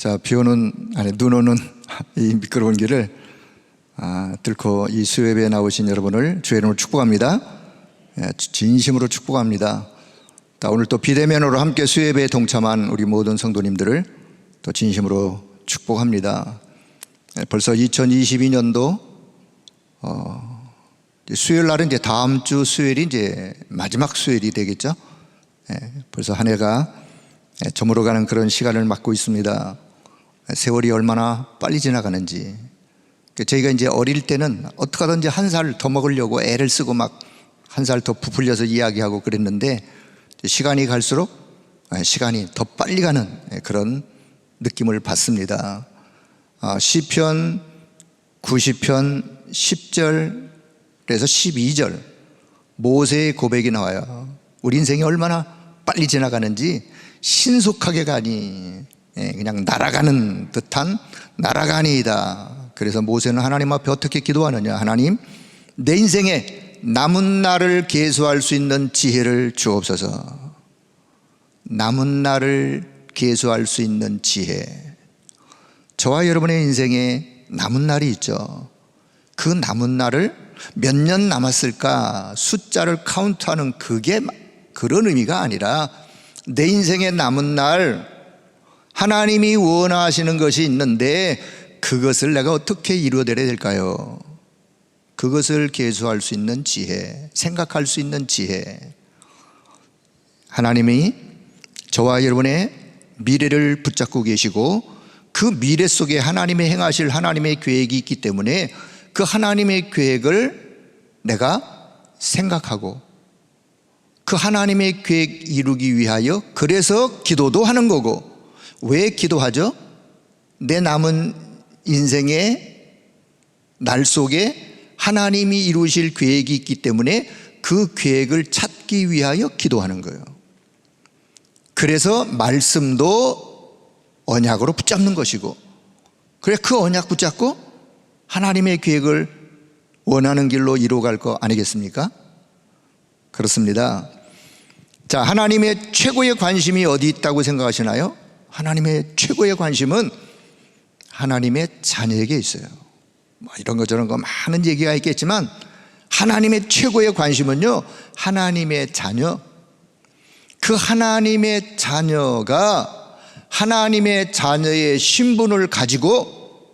자, 눈 오는 이 미끄러운 길을 뚫고 이 수요예배에 나오신 여러분을 주의 이름으로 축복합니다. 진심으로 축복합니다. 오늘 또 비대면으로 함께 수요예배에 동참한 우리 모든 성도님들을 또 진심으로 축복합니다. 벌써 2022년도 수요일 날은 이제 다음 주 수요일이 이제 마지막 수요일이 되겠죠. 벌써 한 해가 저물어가는 그런 시간을 맞고 있습니다. 세월이 얼마나 빨리 지나가는지. 저희가 이제 어릴 때는 어떻게 하든지 한 살 더 먹으려고 애를 쓰고 막 한 살 더 부풀려서 이야기하고 그랬는데, 시간이 갈수록 시간이 더 빨리 가는 그런 느낌을 받습니다. 시편 90편 10절에서 12절 모세의 고백이 나와요. 우리 인생이 얼마나 빨리 지나가는지 신속하게 가니 그냥 날아가는 듯한 날아가니이다. 그래서 모세는 하나님 앞에 어떻게 기도하느냐. 하나님, 내 인생에 남은 날을 계수할 수 있는 지혜를 주옵소서. 남은 날을 계수할 수 있는 지혜. 저와 여러분의 인생에 남은 날이 있죠. 그 남은 날을 몇 년 남았을까 숫자를 카운트하는 그게 그런 의미가 아니라, 내 인생에 남은 날 하나님이 원하시는 것이 있는데 그것을 내가 어떻게 이루어내야 될까요? 그것을 계수할 수 있는 지혜, 생각할 수 있는 지혜. 하나님이 저와 여러분의 미래를 붙잡고 계시고 그 미래 속에 하나님의 행하실 하나님의 계획이 있기 때문에 그 하나님의 계획을 내가 생각하고 그 하나님의 계획 이루기 위하여 그래서 기도도 하는 거고. 왜 기도하죠? 내 남은 인생의 날 속에 하나님이 이루실 계획이 있기 때문에 그 계획을 찾기 위하여 기도하는 거예요. 그래서 말씀도 언약으로 붙잡는 것이고, 그래 그 언약 붙잡고 하나님의 계획을 원하는 길로 이루어갈 거 아니겠습니까? 그렇습니다. 자, 하나님의 최고의 관심이 어디 있다고 생각하시나요? 하나님의 최고의 관심은 하나님의 자녀에게 있어요. 이런 거 저런 거 많은 얘기가 있겠지만 하나님의 최고의 관심은요, 하나님의 자녀. 그 하나님의 자녀가 하나님의 자녀의 신분을 가지고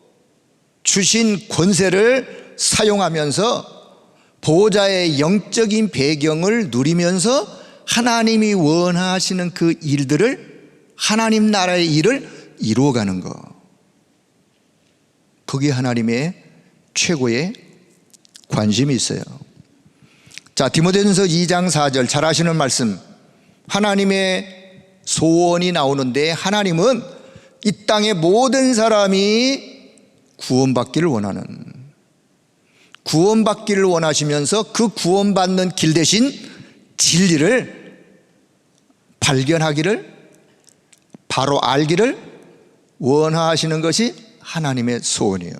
주신 권세를 사용하면서 보호자의 영적인 배경을 누리면서 하나님이 원하시는 그 일들을, 하나님 나라의 일을 이루어가는 것. 그게 하나님의 최고의 관심이 있어요. 자, 디모데전서 2장 4절 잘 아시는 말씀. 하나님의 소원이 나오는데, 하나님은 이 땅의 모든 사람이 구원받기를 원하시면서 그 구원받는 길 대신 진리를 발견하기를, 바로 알기를 원하시는 것이 하나님의 소원이에요.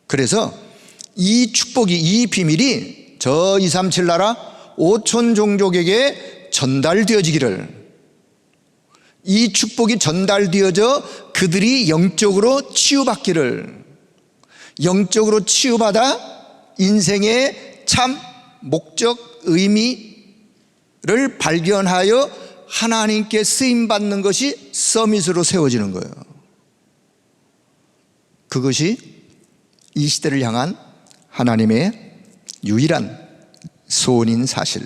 그래서 이 축복이, 이 비밀이 저 237 나라 5천 종족에게 전달되어지기를, 이 축복이 전달되어져 그들이 영적으로 치유받기를, 영적으로 치유받아 인생의 참 목적, 의미를 발견하여 하나님께 쓰임받는 것이 서밋으로 세워지는 거예요. 그것이 이 시대를 향한 하나님의 유일한 소원인 사실.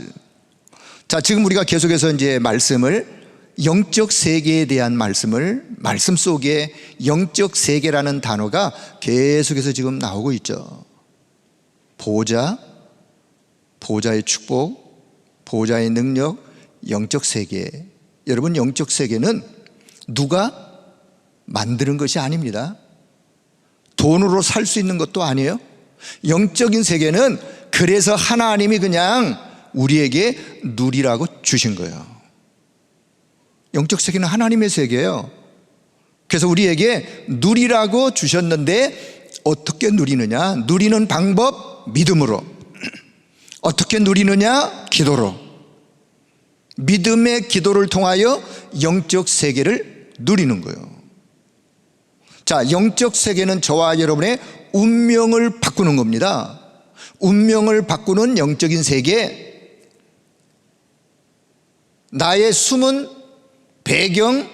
자, 지금 우리가 계속해서 이제 말씀을, 영적 세계에 대한 말씀을, 말씀 속에 영적 세계라는 단어가 계속해서 지금 나오고 있죠. 보호자, 보호자의 축복, 보호자의 능력, 영적 세계. 여러분, 영적 세계는 누가 만드는 것이 아닙니다. 돈으로 살 수 있는 것도 아니에요. 영적인 세계는 그래서 하나님이 그냥 우리에게 누리라고 주신 거예요. 영적 세계는 하나님의 세계예요. 그래서 우리에게 누리라고 주셨는데 어떻게 누리느냐? 누리는 방법, 믿음으로. 어떻게 누리느냐? 기도로. 믿음의 기도를 통하여 영적 세계를 누리는 거예요. 자, 영적 세계는 저와 여러분의 운명을 바꾸는 겁니다. 운명을 바꾸는 영적인 세계, 나의 숨은 배경,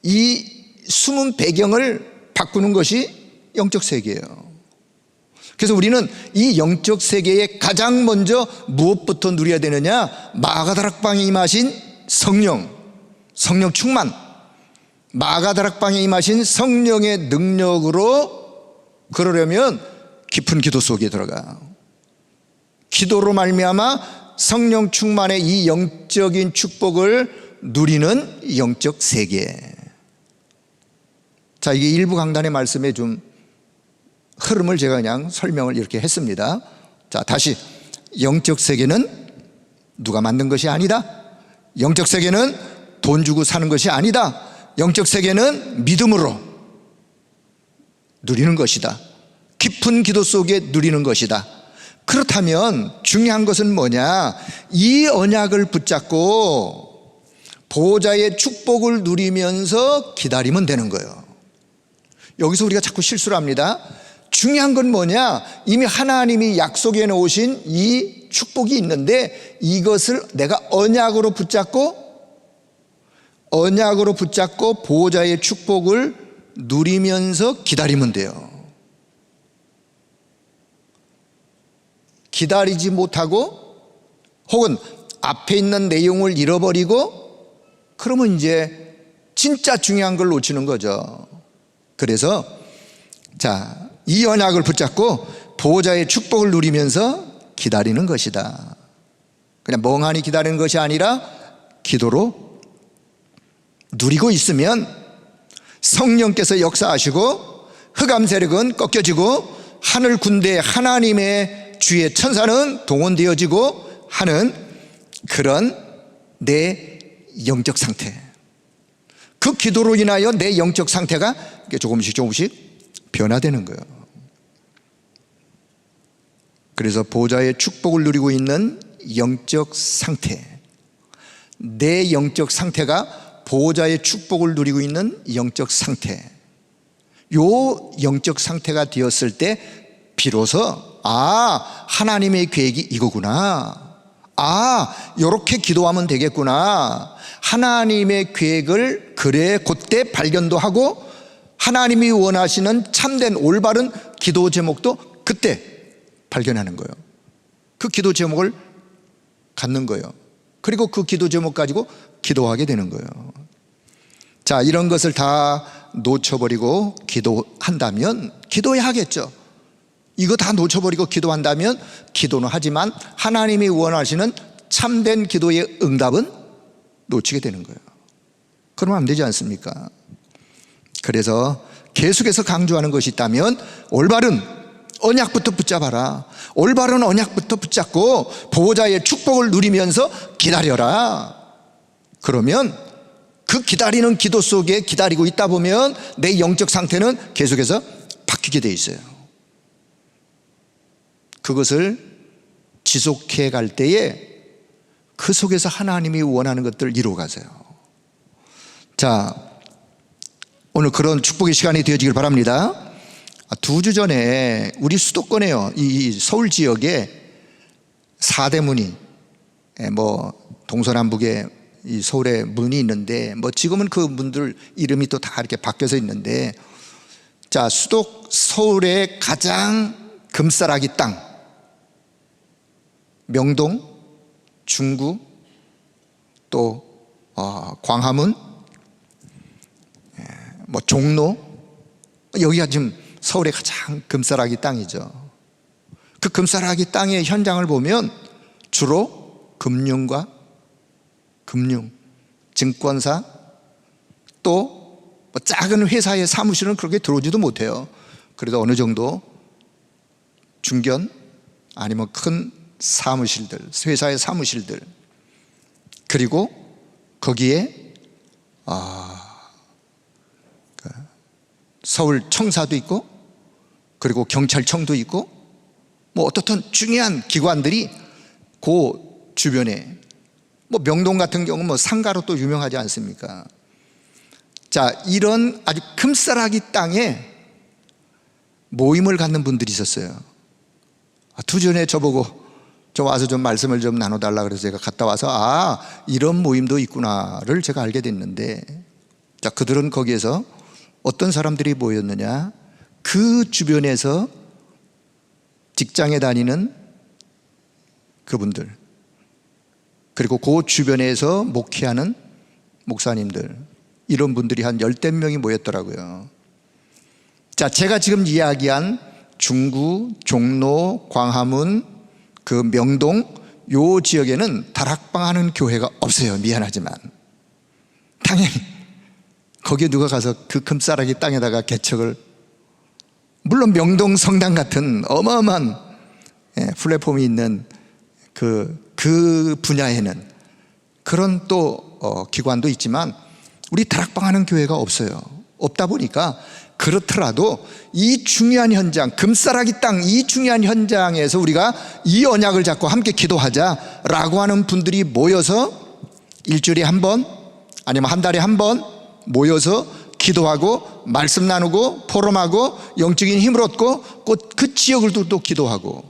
이 숨은 배경을 바꾸는 것이 영적 세계예요. 그래서 우리는 이 영적 세계에 가장 먼저 무엇부터 누려야 되느냐? 마가다락방에 임하신 성령 충만, 마가다락방에 임하신 성령의 능력으로 그러려면 깊은 기도 속에 들어가. 기도로 말미암아 성령 충만의 이 영적인 축복을 누리는 영적 세계. 자, 이게 일부 강단의 말씀에 좀 흐름을 제가 그냥 설명을 이렇게 했습니다. 자, 다시. 영적 세계는 누가 만든 것이 아니다. 영적 세계는 돈 주고 사는 것이 아니다. 영적 세계는 믿음으로 누리는 것이다. 깊은 기도 속에 누리는 것이다. 그렇다면 중요한 것은 뭐냐? 이 언약을 붙잡고 보호자의 축복을 누리면서 기다리면 되는 거예요. 여기서 우리가 자꾸 실수를 합니다. 중요한 건 뭐냐? 이미 하나님이 약속해 놓으신 이 축복이 있는데 이것을 내가 언약으로 붙잡고 보호자의 축복을 누리면서 기다리면 돼요. 기다리지 못하고 혹은 앞에 있는 내용을 잃어버리고 그러면 이제 진짜 중요한 걸 놓치는 거죠. 그래서 자, 이 언약을 붙잡고 보호자의 축복을 누리면서 기다리는 것이다. 그냥 멍하니 기다리는 것이 아니라 기도로 누리고 있으면 성령께서 역사하시고 흑암 세력은 꺾여지고 하늘 군대 하나님의 주의 천사는 동원되어지고 하는 그런 내 영적 상태, 그 기도로 인하여 내 영적 상태가 조금씩 변화되는 거예요. 그래서 보호자의 축복을 누리고 있는 영적 상태, 내 영적 상태가 보호자의 축복을 누리고 있는 영적 상태, 요 영적 상태가 되었을 때 비로소 하나님의 계획이 이거구나, 요렇게 기도하면 되겠구나, 하나님의 계획을 그래 그때 발견도 하고 하나님이 원하시는 참된 올바른 기도 제목도 그때 발견하는 거예요. 그 기도 제목을 갖는 거예요. 그리고 그 기도 제목 가지고 기도하게 되는 거예요. 자, 이런 것을 다 놓쳐버리고 기도한다면 기도해야 하겠죠. 이거 다 놓쳐버리고 기도한다면 기도는 하지만 하나님이 원하시는 참된 기도의 응답은 놓치게 되는 거예요. 그러면 안 되지 않습니까? 그래서 계속해서 강조하는 것이 있다면 올바른 언약부터 붙잡아라. 올바른 언약부터 붙잡고 보호자의 축복을 누리면서 기다려라. 그러면 그 기다리는 기도 속에 기다리고 있다 보면 내 영적 상태는 계속해서 바뀌게 돼 있어요. 그것을 지속해 갈 때에 그 속에서 하나님이 원하는 것들을 이루어 가세요. 자, 오늘 그런 축복의 시간이 되어지길 바랍니다. 2주 전에 우리 수도권에요, 이 서울 지역에 사대문이, 동서남북에 이 서울에 문이 있는데 지금은 그 문들 이름이 또 다 이렇게 바뀌어서 있는데, 자, 서울의 가장 금싸라기 땅, 명동, 중구, 또 광화문, 종로, 여기가 지금 서울의 가장 금싸라기 땅이죠. 그 금싸라기 땅의 현장을 보면 주로 금융, 증권사, 또 작은 회사의 사무실은 그렇게 들어오지도 못해요. 그래도 어느 정도 중견 아니면 큰 사무실들, 회사의 사무실들, 그리고 거기에 서울 청사도 있고, 그리고 경찰청도 있고, 어떻든 중요한 기관들이 그 주변에, 명동 같은 경우는 상가로 또 유명하지 않습니까? 자, 이런 아주 금싸라기 땅에 모임을 갖는 분들이 있었어요. 2주전에 저보고 좀 와서 좀 말씀을 좀 나눠달라 그래서 제가 갔다 와서 이런 모임도 있구나를 제가 알게 됐는데, 자, 그들은 거기에서 어떤 사람들이 모였느냐, 그 주변에서 직장에 다니는 그분들, 그리고 그 주변에서 목회하는 목사님들, 이런 분들이 한 10대 명이 모였더라고요. 자, 제가 지금 이야기한 중구, 종로, 광화문, 그 명동 요 지역에는 다락방 하는 교회가 없어요. 미안하지만. 당연히 거기에 누가 가서 그 금싸라기 땅에다가 개척을, 물론 명동 성당 같은 어마어마한 플랫폼이 있는 그 분야에는 그런 또 기관도 있지만 우리 다락방 하는 교회가 없어요. 없다 보니까, 그렇더라도 이 중요한 현장, 금싸라기 땅 이 중요한 현장에서 우리가 이 언약을 잡고 함께 기도하자라고 하는 분들이 모여서 일주일에 한 번 아니면 한 달에 한 번 모여서 기도하고 말씀 나누고 포럼하고 영적인 힘을 얻고 그 지역을 또 기도하고,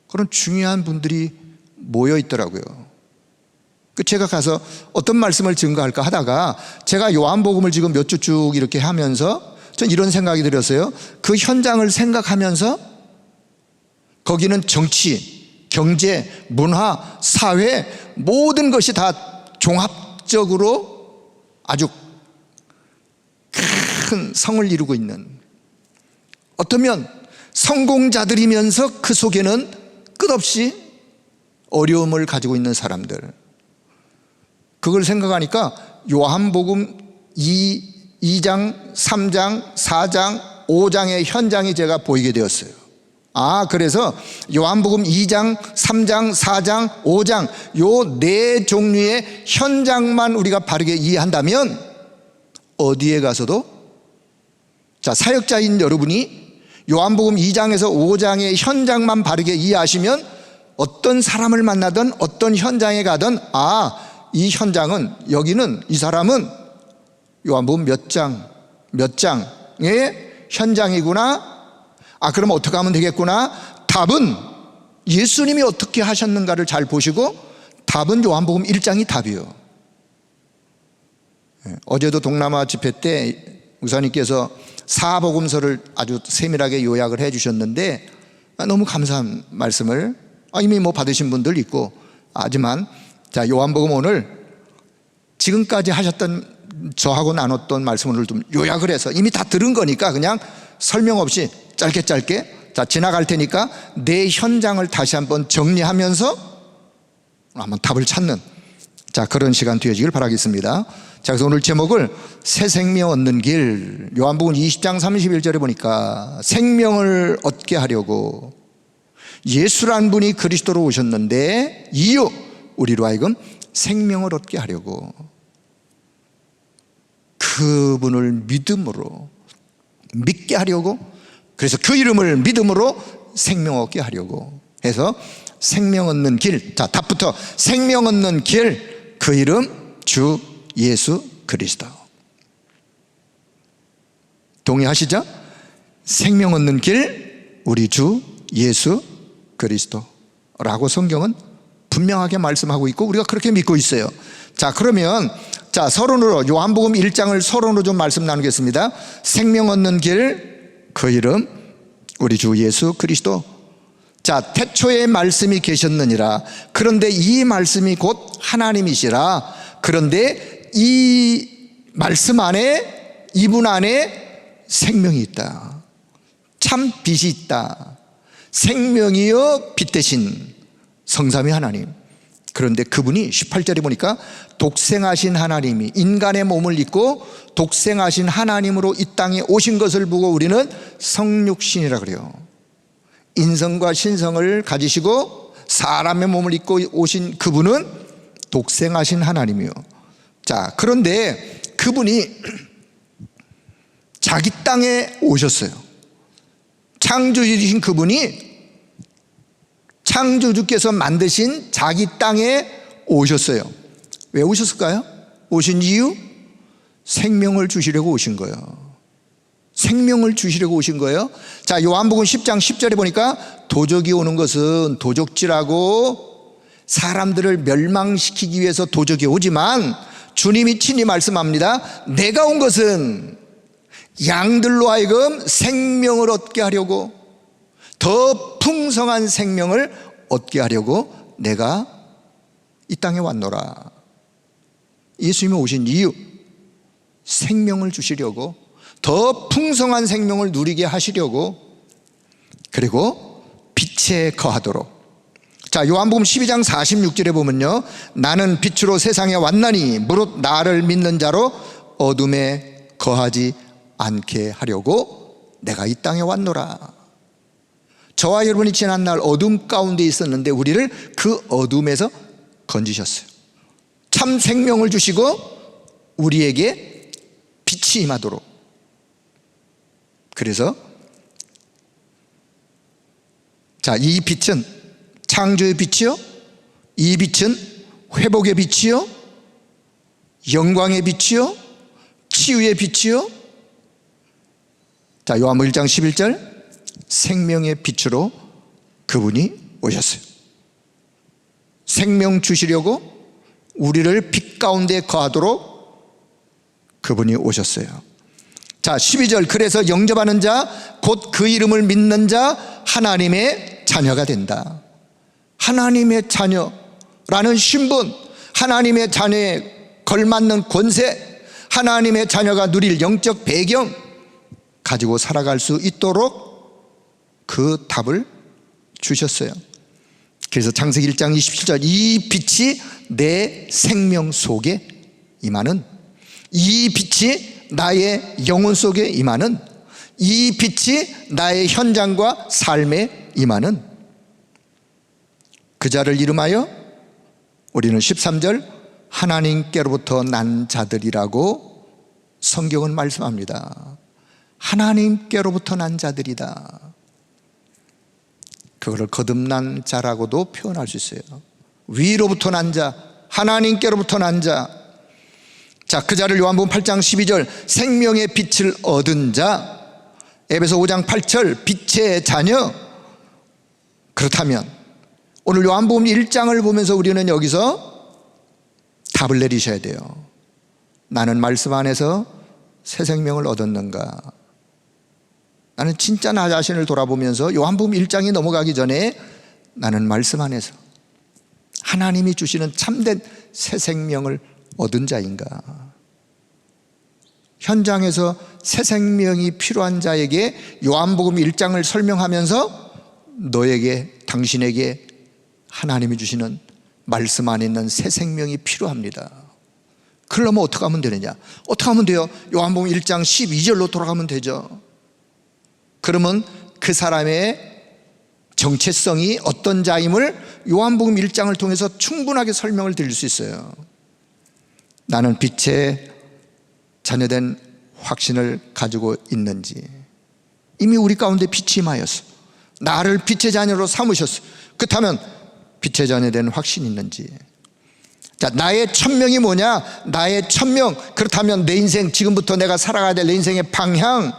그런 중요한 분들이 모여 있더라고요. 제가 가서 어떤 말씀을 증거할까 하다가 제가 요한복음을 지금 몇 주 쭉 이렇게 하면서 전 이런 생각이 들었어요. 그 현장을 생각하면서 거기는 정치, 경제, 문화, 사회 모든 것이 다 종합적으로 아주 큰 성을 이루고 있는, 어쩌면 성공자들이면서 그 속에는 끝없이 어려움을 가지고 있는 사람들, 그걸 생각하니까 요한복음 2장, 3장, 4장, 5장의 현장이 제가 보이게 되었어요. 그래서 요한복음 2장, 3장, 4장, 5장 요 네 종류의 현장만 우리가 바르게 이해한다면 어디에 가서도, 자, 사역자인 여러분이 요한복음 2장에서 5장의 현장만 바르게 이해하시면 어떤 사람을 만나든 어떤 현장에 가든 이 현장은, 여기는, 이 사람은 요한복음 몇 장의 현장이구나. 그럼 어떻게 하면 되겠구나. 답은 예수님이 어떻게 하셨는가를 잘 보시고, 답은 요한복음 1장이 답이에요. 어제도 동남아 집회 때 목사님께서 사복음서를 아주 세밀하게 요약을 해 주셨는데 너무 감사한 말씀을 이미 받으신 분들 있고, 하지만 자, 요한복음 오늘 지금까지 하셨던, 저하고 나눴던 말씀을 오늘 좀 요약을 해서, 이미 다 들은 거니까 그냥 설명 없이 짧게 자, 지나갈 테니까 내 현장을 다시 한번 정리하면서 한번 답을 찾는, 자, 그런 시간 되어지길 바라겠습니다. 자, 그래서 오늘 제목을 새 생명 얻는 길, 요한복음 20장 31절에 보니까 생명을 얻게 하려고 예수란 분이 그리스도로 오셨는데 이유, 우리로 하여금 생명을 얻게 하려고, 그분을 믿음으로 믿게 하려고, 그래서 그 이름을 믿음으로 생명 얻게 하려고 해서 생명 얻는 길. 자, 답부터 생명 얻는 길, 그 이름 주 예수 그리스도. 동의하시죠? 생명 얻는 길, 우리 주 예수 그리스도라고 성경은 분명하게 말씀하고 있고 우리가 그렇게 믿고 있어요. 자, 그러면 자, 서론으로 요한복음 1장을 서론으로 좀 말씀 나누겠습니다. 생명 얻는 길, 그 이름 우리 주 예수 그리스도. 자, 태초에 말씀이 계셨느니라. 그런데 이 말씀이 곧 하나님이시라. 그런데 이 말씀 안에, 이분 안에 생명이 있다. 참 빛이 있다. 생명이여 빛 대신 성삼위 하나님. 그런데 그분이 18절에 보니까 독생하신 하나님이 인간의 몸을 입고 독생하신 하나님으로 이 땅에 오신 것을 보고 우리는 성육신이라 그래요. 인성과 신성을 가지시고 사람의 몸을 입고 오신 그분은 독생하신 하나님이요. 자, 그런데 그분이 자기 땅에 오셨어요. 창조주이신 그분이 창조주께서 만드신 자기 땅에 오셨어요. 왜 오셨을까요? 오신 이유? 생명을 주시려고 오신 거예요. 생명을 주시려고 오신 거예요. 자, 요한복음 10장 10절에 보니까 도적이 오는 것은 도적질하고 사람들을 멸망시키기 위해서 도적이 오지만 주님이 친히 말씀합니다. 내가 온 것은 양들로 하여금 생명을 얻게 하려고, 더 풍성한 생명을 얻게 하려고 내가 이 땅에 왔노라. 예수님이 오신 이유, 생명을 주시려고, 더 풍성한 생명을 누리게 하시려고, 그리고 빛에 거하도록. 자, 요한복음 12장 46절에 보면요, 나는 빛으로 세상에 왔나니 무릇 나를 믿는 자로 어둠에 거하지 않게 하려고 내가 이 땅에 왔노라. 저와 여러분이 지난날 어둠 가운데 있었는데 우리를 그 어둠에서 건지셨어요. 참 생명을 주시고 우리에게 빛이 임하도록. 그래서 자, 이 빛은 창조의 빛이요, 이 빛은 회복의 빛이요, 영광의 빛이요, 치유의 빛이요. 자, 요한복음 1장 11절, 생명의 빛으로 그분이 오셨어요. 생명 주시려고 우리를 빛 가운데 거하도록 그분이 오셨어요. 자, 12절, 그래서 영접하는 자 곧 그 이름을 믿는 자 하나님의 자녀가 된다. 하나님의 자녀라는 신분, 하나님의 자녀에 걸맞는 권세, 하나님의 자녀가 누릴 영적 배경 가지고 살아갈 수 있도록 그 답을 주셨어요. 그래서 창세기 1장 27절, 이 빛이 내 생명 속에 임하는, 이 빛이 나의 영혼 속에 임하는, 이 빛이 나의 현장과 삶에 임하는 그 자를 이름하여 우리는 13절 하나님께로부터 난 자들이라고 성경은 말씀합니다. 하나님께로부터 난 자들이다. 그거를 거듭난 자라고도 표현할 수 있어요. 위로부터 난 자, 하나님께로부터 난 자. 자, 그 자를 요한복음 8장 12절 생명의 빛을 얻은 자, 에베소 5장 8절 빛의 자녀. 그렇다면 오늘 요한복음 1장을 보면서 우리는 여기서 답을 내리셔야 돼요. 나는 말씀 안에서 새 생명을 얻었는가? 나는 진짜 나 자신을 돌아보면서 요한복음 1장이 넘어가기 전에 나는 말씀 안에서 하나님이 주시는 참된 새 생명을 얻은 자인가? 현장에서 새 생명이 필요한 자에게 요한복음 1장을 설명하면서 너에게, 당신에게 하나님이 주시는 말씀 안에 있는 새 생명이 필요합니다. 그러려면 어떻게 하면 되느냐? 어떻게 하면 돼요? 요한복음 1장 12절로 돌아가면 되죠. 그러면 그 사람의 정체성이 어떤 자임을 요한복음 1장을 통해서 충분하게 설명을 드릴 수 있어요. 나는 빛의 자녀된 확신을 가지고 있는지, 이미 우리 가운데 빛이 임하였어. 나를 빛의 자녀로 삼으셨어. 그렇다면 빛의 자녀된 확신이 있는지. 자, 나의 천명이 뭐냐? 나의 천명, 그렇다면 내 인생, 지금부터 내가 살아가야 될 내 인생의 방향.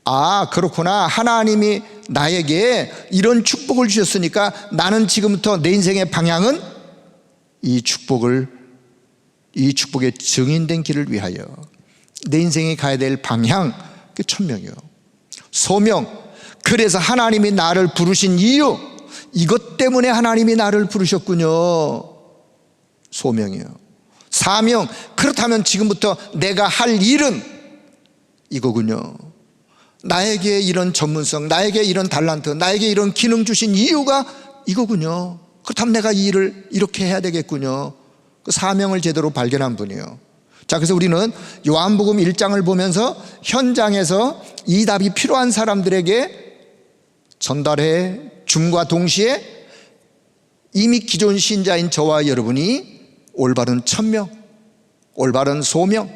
아, 그렇구나. 하나님이 나에게 이런 축복을 주셨으니까 나는 지금부터 내 인생의 방향은 이 축복의 증인된 길을 위하여, 내 인생이 가야 될 방향, 그게 천명이요. 소명, 그래서 하나님이 나를 부르신 이유, 이것 때문에 하나님이 나를 부르셨군요. 소명이요. 사명, 그렇다면 지금부터 내가 할 일은 이거군요. 나에게 이런 전문성, 나에게 이런 달란트, 나에게 이런 기능 주신 이유가 이거군요. 그렇다면 내가 이 일을 이렇게 해야 되겠군요. 그 사명을 제대로 발견한 분이에요. 자, 그래서 우리는 요한복음 1장을 보면서 현장에서 이 답이 필요한 사람들에게 전달해 줌과 동시에 이미 기존 신자인 저와 여러분이 올바른 천명, 올바른 소명,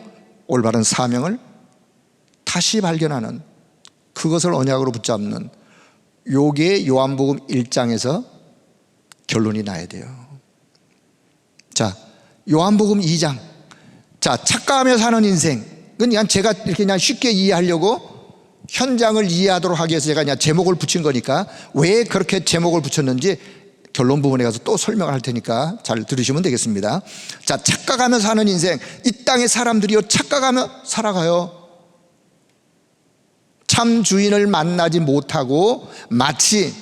올바른 사명을 다시 발견하는, 그것을 언약으로 붙잡는, 요게 요한복음 1장에서 결론이 나야 돼요. 자, 요한복음 2장, 자, 착각하며 사는 인생. 그냥 제가 이렇게 그냥 쉽게 이해하려고 현장을 이해하도록 하기 위해서 제가 그냥 제목을 붙인 거니까 왜 그렇게 제목을 붙였는지 결론 부분에 가서 또 설명을 할 테니까 잘 들으시면 되겠습니다. 자, 착각하며 사는 인생. 이 땅의 사람들이요, 착각하며 살아가요. 참 주인을 만나지 못하고 마치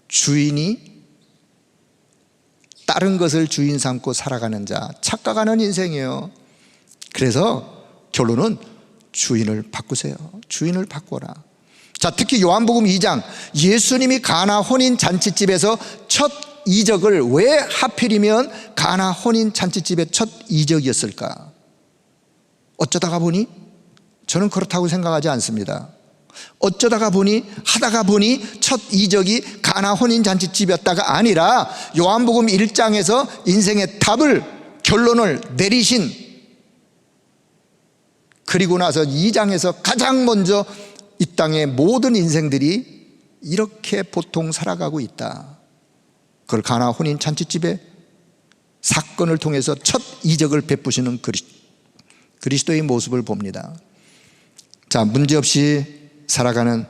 주인이 다른 것을 주인 삼고 살아가는 자, 착각하는 인생이에요. 그래서 결론은 주인을 바꾸세요. 주인을 바꿔라. 자, 특히 요한복음 2장, 예수님이 가나 혼인 잔치집에서 첫 이적을 왜 하필이면 가나 혼인 잔치집의 첫 이적이었을까? 어쩌다가 보니? 저는 그렇다고 생각하지 않습니다. 어쩌다가 보니, 하다가 보니 첫 이적이 가나 혼인 잔치집이었다가 아니라 요한복음 1장에서 인생의 답을, 결론을 내리신, 그리고 나서 2장에서 가장 먼저 이 땅의 모든 인생들이 이렇게 보통 살아가고 있다. 그걸 가나 혼인 잔치집의 사건을 통해서 첫 이적을 베푸시는 그리스도의 모습을 봅니다. 자, 문제 없이 살아가는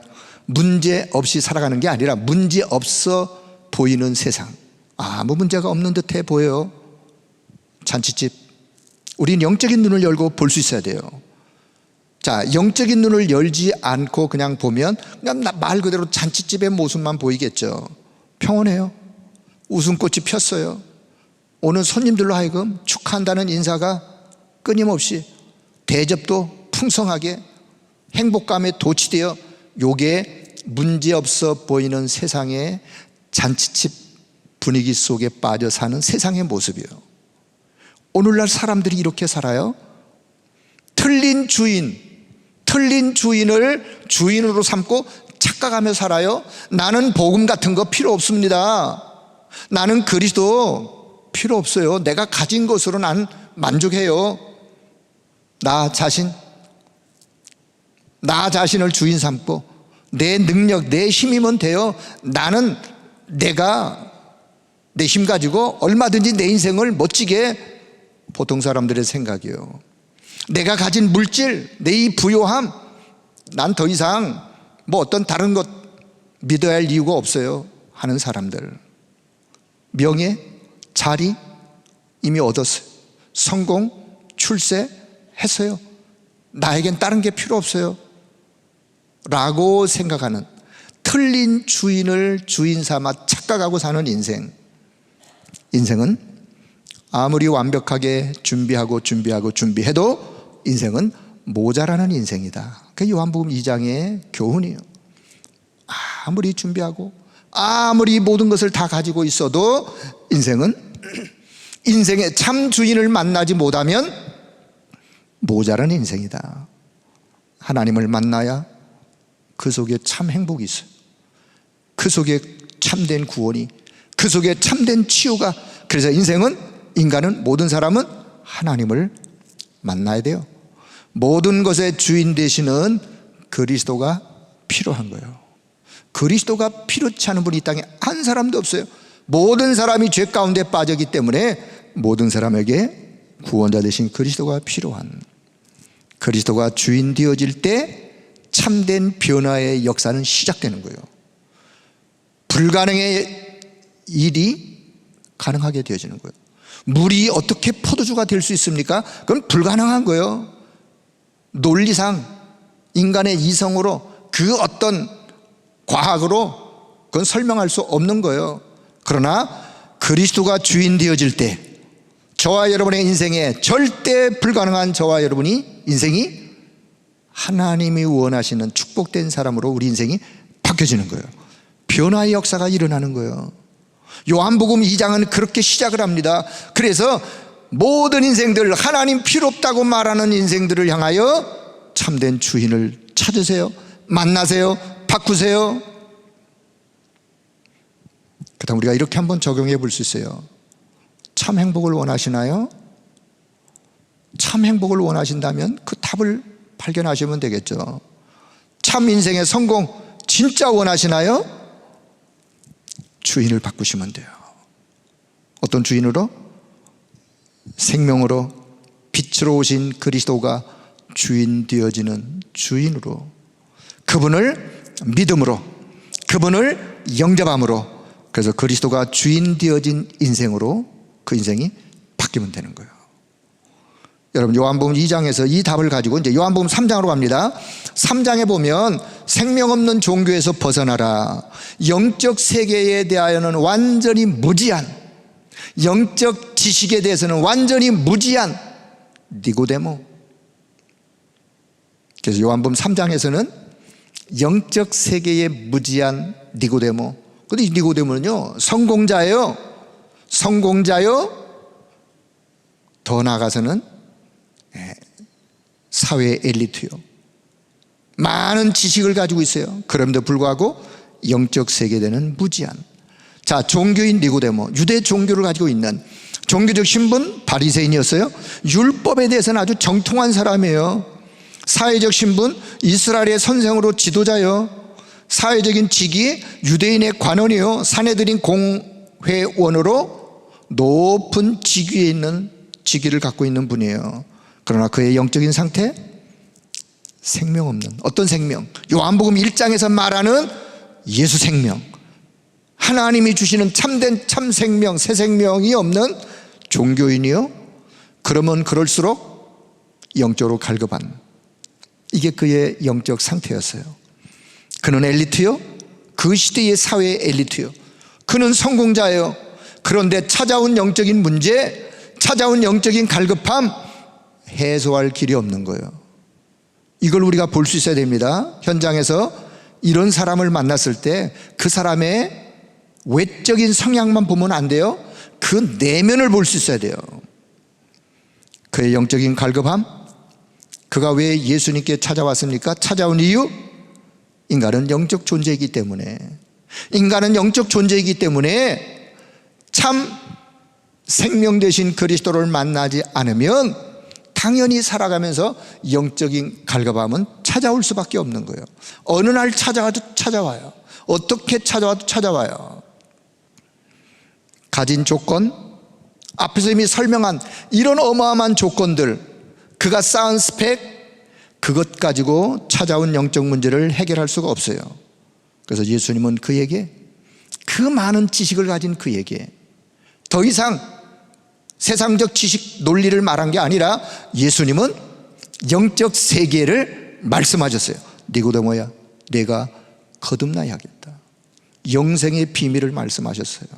게 아니라 문제 없어 보이는 세상. 아무 문제가 없는 듯해 보여요. 잔치집. 우린 영적인 눈을 열고 볼 수 있어야 돼요. 자, 영적인 눈을 열지 않고 그냥 보면 그냥 말 그대로 잔치집의 모습만 보이겠죠. 평온해요. 웃음꽃이 폈어요. 오는 손님들로 하여금 축하한다는 인사가 끊임없이, 대접도 풍성하게, 행복감에 도취되어, 요게 문제없어 보이는 세상의 잔치집 분위기 속에 빠져 사는 세상의 모습이에요. 오늘날 사람들이 이렇게 살아요. 틀린 주인을 주인으로 삼고 착각하며 살아요. 나는 복음 같은 거 필요 없습니다. 나는 그리스도 필요 없어요. 내가 가진 것으로 난 만족해요. 나 자신을 주인 삼고 내 능력, 내 힘이면 돼요. 나는 내가 내 힘 가지고 얼마든지 내 인생을 멋지게, 보통 사람들의 생각이에요. 내가 가진 물질, 내 이 부요함, 난 더 이상 뭐 어떤 다른 것 믿어야 할 이유가 없어요 하는 사람들. 명예, 자리 이미 얻었어요. 성공, 출세 했어요. 나에겐 다른 게 필요 없어요 라고 생각하는, 틀린 주인을 주인 삼아 착각하고 사는 인생. 인생은 아무리 완벽하게 준비해도 인생은 모자라는 인생이다. 그게 요한복음 2장의 교훈이에요. 아무리 준비하고 아무리 모든 것을 다 가지고 있어도 인생은 인생의 참 주인을 만나지 못하면 모자란 인생이다. 하나님을 만나야 그 속에 참 행복이 있어요. 그 속에 참된 구원이, 그 속에 참된 치유가. 그래서 인간은, 모든 사람은 하나님을 만나야 돼요. 모든 것의 주인 되시는 그리스도가 필요한 거예요. 그리스도가 필요치 않은 분이 이 땅에 한 사람도 없어요. 모든 사람이 죄 가운데 빠졌기 때문에 모든 사람에게 구원자 되신 그리스도가 필요한, 그리스도가 주인 되어질 때 참된 변화의 역사는 시작되는 거예요. 불가능의 일이 가능하게 되어지는 거예요. 물이 어떻게 포도주가 될 수 있습니까? 그건 불가능한 거예요. 논리상, 인간의 이성으로, 그 어떤 과학으로 그건 설명할 수 없는 거예요. 그러나 그리스도가 주인 되어질 때, 저와 여러분의 인생에 절대 불가능한 저와 여러분이 인생이 하나님이 원하시는 축복된 사람으로 우리 인생이 바뀌어지는 거예요. 변화의 역사가 일어나는 거예요. 요한복음 2장은 그렇게 시작을 합니다. 그래서 모든 인생들, 하나님 필요 없다고 말하는 인생들을 향하여 참된 주인을 찾으세요. 만나세요. 바꾸세요. 그 다음 우리가 이렇게 한번 적용해 볼 수 있어요. 참 행복을 원하시나요? 참 행복을 원하신다면 그 답을 발견하시면 되겠죠. 참 인생의 성공 진짜 원하시나요? 주인을 바꾸시면 돼요. 어떤 주인으로? 생명으로, 빛으로 오신 그리스도가 주인 되어지는 주인으로, 그분을 믿음으로, 그분을 영접함으로, 그래서 그리스도가 주인 되어진 인생으로 그 인생이 바뀌면 되는 거예요. 여러분, 요한복음 2장에서 이 답을 가지고 이제 요한복음 3장으로 갑니다. 3장에 보면 생명 없는 종교에서 벗어나라, 영적 세계에 대하여는 완전히 무지한, 영적 지식에 대해서는 완전히 무지한 니고데모. 그래서 요한복음 3장에서는 영적 세계에 무지한 니고데모. 근데 이 니고데모는요, 성공자예요. 성공자요. 더 나아가서는 사회 엘리트요. 많은 지식을 가지고 있어요. 그럼에도 불구하고 영적 세계에는 무지한. 자, 종교인 니고데모, 유대 종교를 가지고 있는, 종교적 신분 바리새인이었어요. 율법에 대해서는 아주 정통한 사람이에요. 사회적 신분 이스라엘의 선생으로 지도자요. 사회적인 직위 유대인의 관원이요. 사내들인 공회원으로 높은 직위에 있는 직위를 갖고 있는 분이에요. 그러나 그의 영적인 상태, 생명 없는, 어떤 생명? 요한복음 1장에서 말하는 예수 생명, 하나님이 주시는 참된 참 생명, 새 생명이 없는 종교인이요. 그러면 그럴수록 영적으로 갈급한, 이게 그의 영적 상태였어요. 그는 엘리트요. 그 시대의 사회의 엘리트요. 그는 성공자예요. 그런데 찾아온 영적인 문제, 찾아온 영적인 갈급함, 해소할 길이 없는 거예요. 이걸 우리가 볼 수 있어야 됩니다. 현장에서 이런 사람을 만났을 때 그 사람의 외적인 성향만 보면 안 돼요. 그 내면을 볼 수 있어야 돼요. 그의 영적인 갈급함, 그가 왜 예수님께 찾아왔습니까? 찾아온 이유, 인간은 영적 존재이기 때문에, 인간은 영적 존재이기 때문에 참 생명 되신 그리스도를 만나지 않으면 당연히 살아가면서 영적인 갈급함은 찾아올 수밖에 없는 거예요. 어느 날 찾아와도 찾아와요. 어떻게 찾아와도 찾아와요. 가진 조건, 앞에서 이미 설명한 이런 어마어마한 조건들, 그가 쌓은 스펙, 그것 가지고 찾아온 영적 문제를 해결할 수가 없어요. 그래서 예수님은 그에게, 그 많은 지식을 가진 그에게 더 이상 세상적 지식 논리를 말한 게 아니라 예수님은 영적 세계를 말씀하셨어요. 니고데모야, 내가 거듭나야겠다. 영생의 비밀을 말씀하셨어요.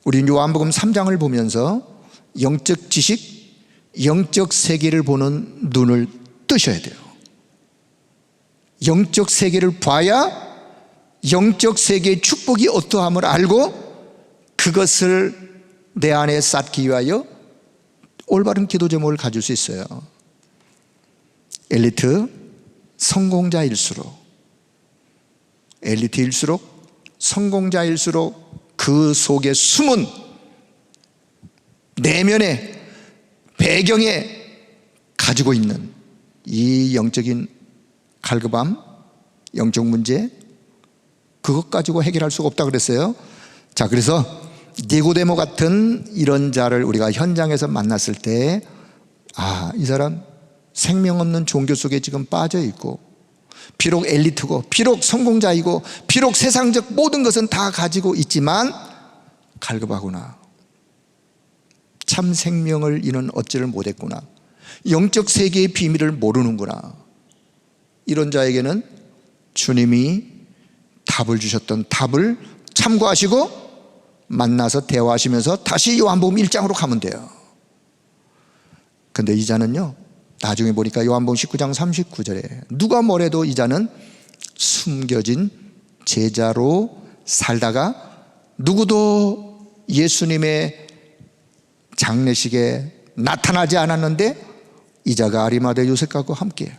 우리는 요한복음 3장을 보면서 영적 지식, 영적 세계를 보는 눈을 뜨셔야 돼요. 영적 세계를 봐야 영적 세계의 축복이 어떠함을 알고 그것을 내 안에 쌓기 위하여 올바른 기도 제목을 가질 수 있어요. 엘리트, 성공자일수록, 엘리트일수록, 성공자일수록 그 속에 숨은 내면의 배경에 가지고 있는 이 영적인 갈급함, 영적 문제, 그것 가지고 해결할 수가 없다 그랬어요. 자, 그래서 니고데모 같은 이런 자를 우리가 현장에서 만났을 때, 아, 이 사람 생명 없는 종교 속에 지금 빠져 있고, 비록 엘리트고, 비록 성공자이고, 비록 세상적 모든 것은 다 가지고 있지만 갈급하구나. 참 생명을 이는 얻지를 못했구나. 영적 세계의 비밀을 모르는구나. 이런 자에게는 주님이 답을 주셨던 답을 참고하시고 만나서 대화하시면서 다시 요한복음 1장으로 가면 돼요. 근데 이 자는요, 나중에 보니까 요한복음 19장 39절에 누가 뭐래도 이 자는 숨겨진 제자로 살다가 누구도 예수님의 장례식에 나타나지 않았는데 이 자가 아리마대 요셉과 함께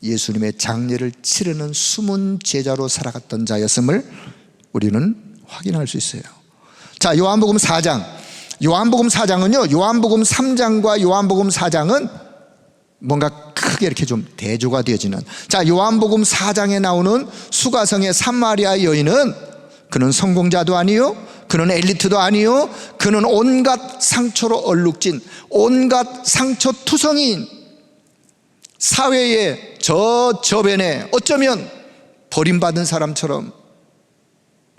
예수님의 장례를 치르는 숨은 제자로 살아갔던 자였음을 우리는 확인할 수 있어요. 자, 요한복음 4장. 요한복음 4장은요, 요한복음 3장과 요한복음 4장은 뭔가 크게 이렇게 좀 대조가 되어지는. 자, 요한복음 4장에 나오는 수가성의 사마리아 여인은 그는 성공자도 아니요, 그는 엘리트도 아니요, 그는 온갖 상처로 얼룩진 온갖 상처투성이인 사회의 저변에 어쩌면 버림받은 사람처럼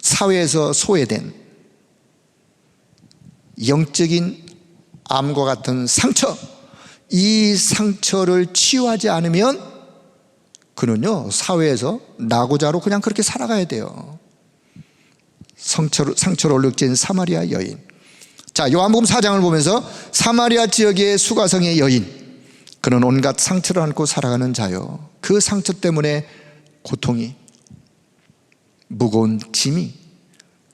사회에서 소외된 영적인 암과 같은 상처, 이 상처를 치유하지 않으면 그는요 사회에서 낙오자로 그냥 그렇게 살아가야 돼요. 상처로 얼룩진 사마리아 여인. 자, 요한복음 4장을 보면서 사마리아 지역의 수가성의 여인, 그는 온갖 상처를 안고 살아가는 자요, 그 상처 때문에 고통이, 무거운 짐이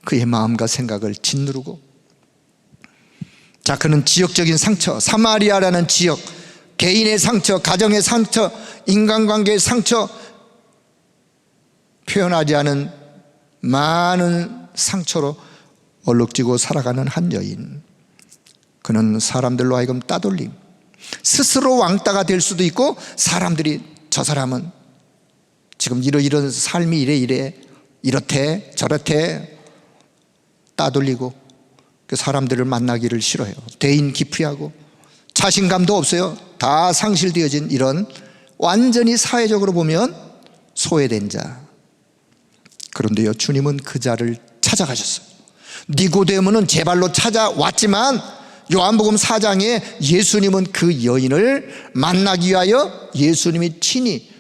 그의 마음과 생각을 짓누르고, 자, 그는 지역적인 상처, 사마리아라는 지역, 개인의 상처, 가정의 상처, 인간관계의 상처, 표현하지 않은 많은 상처로 얼룩지고 살아가는 한 여인. 그는 사람들로 하여금 따돌림, 스스로 왕따가 될 수도 있고, 사람들이 저 사람은 지금 이런 삶이 이래 이렇대 저렇대 따돌리고, 그 사람들을 만나기를 싫어해요. 대인 기피하고 자신감도 없어요. 다 상실되어진 이런 완전히 사회적으로 보면 소외된 자. 그런데요, 주님은 그 자를 찾아가셨어요. 니고데모는 제 발로 찾아왔지만 요한복음 4장에 예수님은 그 여인을 만나기 위하여 예수님이 친히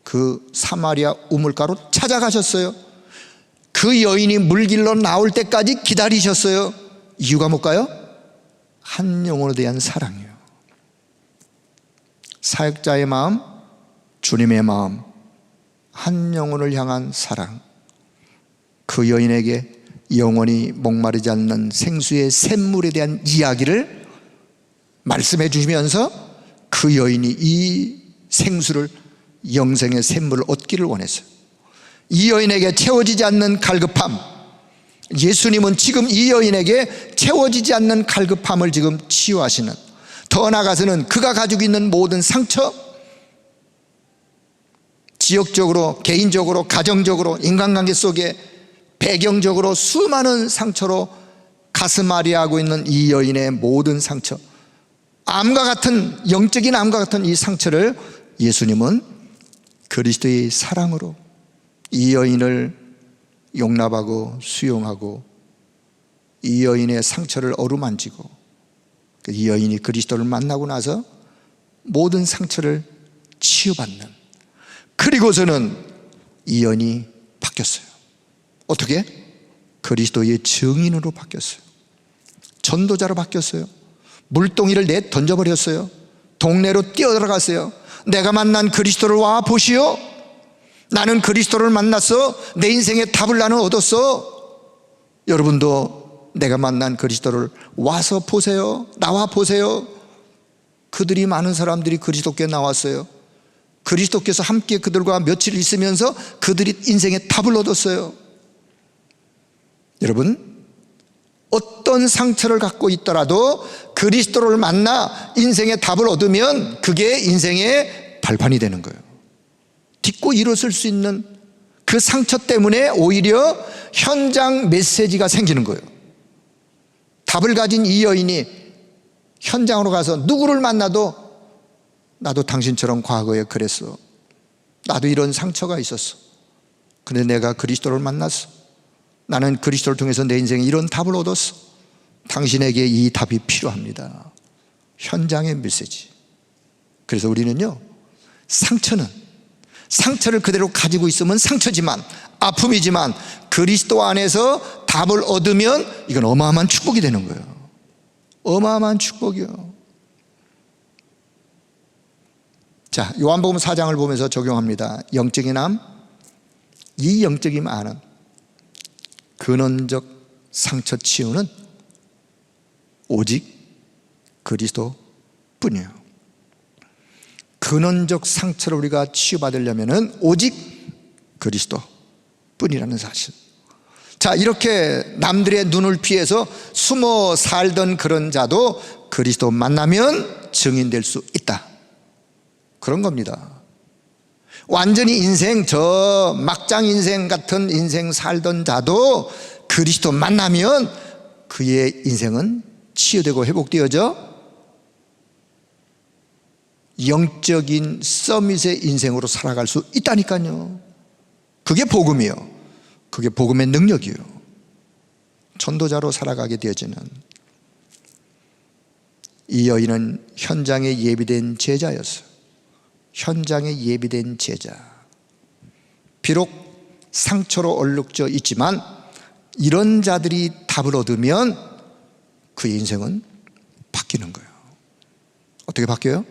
그 사마리아 우물가로 찾아가셨어요. 그 여인이 물길로 나올 때까지 기다리셨어요. 이유가 뭘까요? 한 영혼에 대한 사랑이에요. 사역자의 마음, 주님의 마음, 한 영혼을 향한 사랑. 그 여인에게 영원히 목마르지 않는 생수의 샘물에 대한 이야기를 말씀해 주시면서 그 여인이 이 생수를, 영생의 샘물을 얻기를 원했어요. 이 여인에게 채워지지 않는 갈급함, 예수님은 지금 이 여인에게 채워지지 않는 갈급함을 지금 치유하시는, 더 나아가서는 그가 가지고 있는 모든 상처, 지역적으로, 개인적으로, 가정적으로, 인간관계 속에 배경적으로 수많은 상처로 가슴앓이하고 있는 이 여인의 모든 상처, 암과 같은, 영적인 암과 같은 이 상처를 예수님은 그리스도의 사랑으로 이 여인을 용납하고 수용하고, 이 여인의 상처를 어루만지고, 이 여인이 그리스도를 만나고 나서 모든 상처를 치유받는, 그리고서는 이 여인이 바뀌었어요. 어떻게? 그리스도의 증인으로 바뀌었어요. 전도자로 바뀌었어요. 물동이를 던져버렸어요. 동네로 뛰어들어갔어요. 내가 만난 그리스도를 와 보시오. 나는 그리스도를 만났어. 내 인생의 답을 나는 얻었어. 여러분도 내가 만난 그리스도를 와서 보세요. 나와 보세요. 그들이, 많은 사람들이 그리스도께 나왔어요. 그리스도께서 함께 그들과 며칠 있으면서 그들이 인생의 답을 얻었어요. 여러분, 어떤 상처를 갖고 있더라도 그리스도를 만나 인생의 답을 얻으면 그게 인생의 발판이 되는 거예요. 딛고 일어설 수 있는 그 상처 때문에 오히려 현장 메시지가 생기는 거예요. 답을 가진 이 여인이 현장으로 가서 누구를 만나도, 나도 당신처럼 과거에 그랬어. 나도 이런 상처가 있었어. 근데 내가 그리스도를 만났어. 나는 그리스도를 통해서 내 인생에 이런 답을 얻었어. 당신에게 이 답이 필요합니다. 현장의 메시지. 그래서 우리는요, 상처를 그대로 가지고 있으면 상처지만, 아픔이지만, 그리스도 안에서 답을 얻으면 이건 어마어마한 축복이 되는 거예요. 어마어마한 축복이요. 자, 요한복음 4장을 보면서 적용합니다. 영적인 암, 이 영적인 암은, 근원적 상처 치유는 오직 그리스도 뿐이에요. 근원적 상처를 우리가 치유받으려면 오직 그리스도 뿐이라는 사실. 자, 이렇게 남들의 눈을 피해서 숨어 살던 그런 자도 그리스도 만나면 증인될 수 있다, 그런 겁니다. 완전히 인생, 저 막장 인생 같은 인생 살던 자도 그리스도 만나면 그의 인생은 치유되고 회복되어져 영적인 서밋의 인생으로 살아갈 수 있다니까요. 그게 복음이요. 그게 복음의 능력이요. 전도자로 살아가게 되어지는. 이 여인은 현장에 예비된 제자였어요. 현장에 예비된 제자. 비록 상처로 얼룩져 있지만 이런 자들이 답을 얻으면 그의 인생은 바뀌는 거예요. 어떻게 바뀌어요?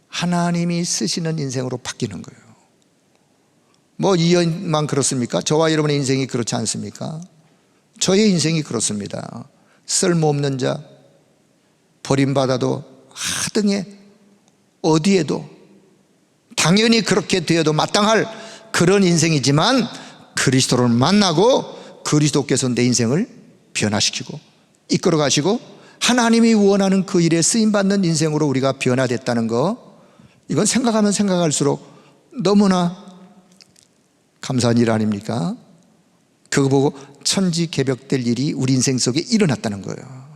하나님이 쓰시는 인생으로 바뀌는 거예요. 뭐 이 여인만 그렇습니까? 저와 여러분의 인생이 그렇지 않습니까? 저의 인생이 그렇습니다. 쓸모없는 자, 버림받아도 하등에 어디에도 당연히 그렇게 되어도 마땅할 그런 인생이지만 그리스도를 만나고 그리스도께서 내 인생을 변화시키고 이끌어 가시고 하나님이 원하는 그 일에 쓰임받는 인생으로 우리가 변화됐다는 거, 이건 생각하면 생각할수록 너무나 감사한 일 아닙니까? 그거 보고 천지개벽될 일이 우리 인생 속에 일어났다는 거예요.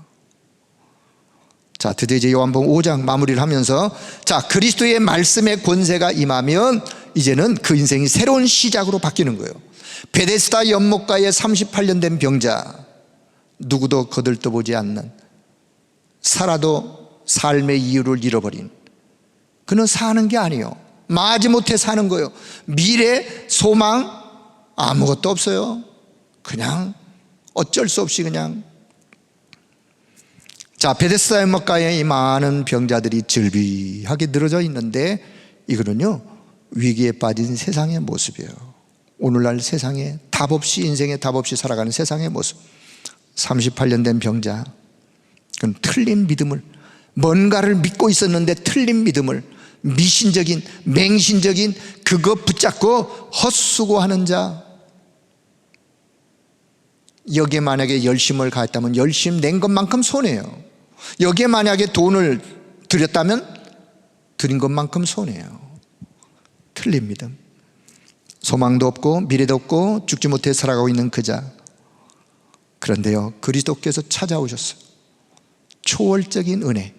자, 드디어 이제 요한복음 5장 마무리를 하면서, 자, 그리스도의 말씀의 권세가 임하면 이제는 그 인생이 새로운 시작으로 바뀌는 거예요. 베데스다 연못가에 38년 된 병자, 누구도 거들떠보지 않는, 살아도 삶의 이유를 잃어버린, 그는 사는 게 아니에요. 마지못해 사는 거예요. 미래, 소망 아무것도 없어요. 그냥 어쩔 수 없이 그냥. 자, 베데스다 연못가에 이 많은 병자들이 즐비하게 늘어져 있는데 이거는요, 위기에 빠진 세상의 모습이에요. 오늘날 세상에 답 없이, 인생에 답 없이 살아가는 세상의 모습. 38년 된 병자, 그건 틀린 믿음을, 뭔가를 믿고 있었는데 틀린 믿음을, 미신적인, 맹신적인 그거 붙잡고 헛수고하는 자. 여기에 만약에 열심을 가했다면 열심 낸 것만큼 손해예요. 여기에 만약에 돈을 들였다면 드린 것만큼 손해예요. 틀린 믿음, 소망도 없고 미래도 없고 죽지 못해 살아가고 있는 그 자. 그런데요, 그리스도께서 찾아오셨어요. 초월적인 은혜,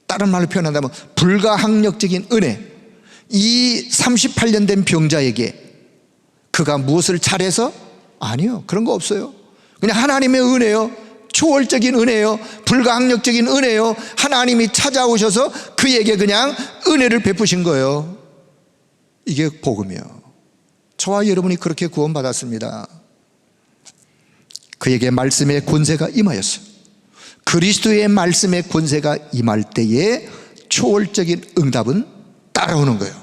다른 말로 표현한다면 불가항력적인 은혜. 이 38년 된 병자에게 그가 무엇을 잘해서? 아니요, 그런 거 없어요. 그냥 하나님의 은혜요, 초월적인 은혜요, 불가항력적인 은혜요. 하나님이 찾아오셔서 그에게 그냥 은혜를 베푸신 거예요. 이게 복음이에요. 저와 여러분이 그렇게 구원받았습니다. 그에게 말씀의 권세가 임하였어요. 그리스도의 말씀의 권세가 임할 때에 초월적인 응답은 따라오는 거예요.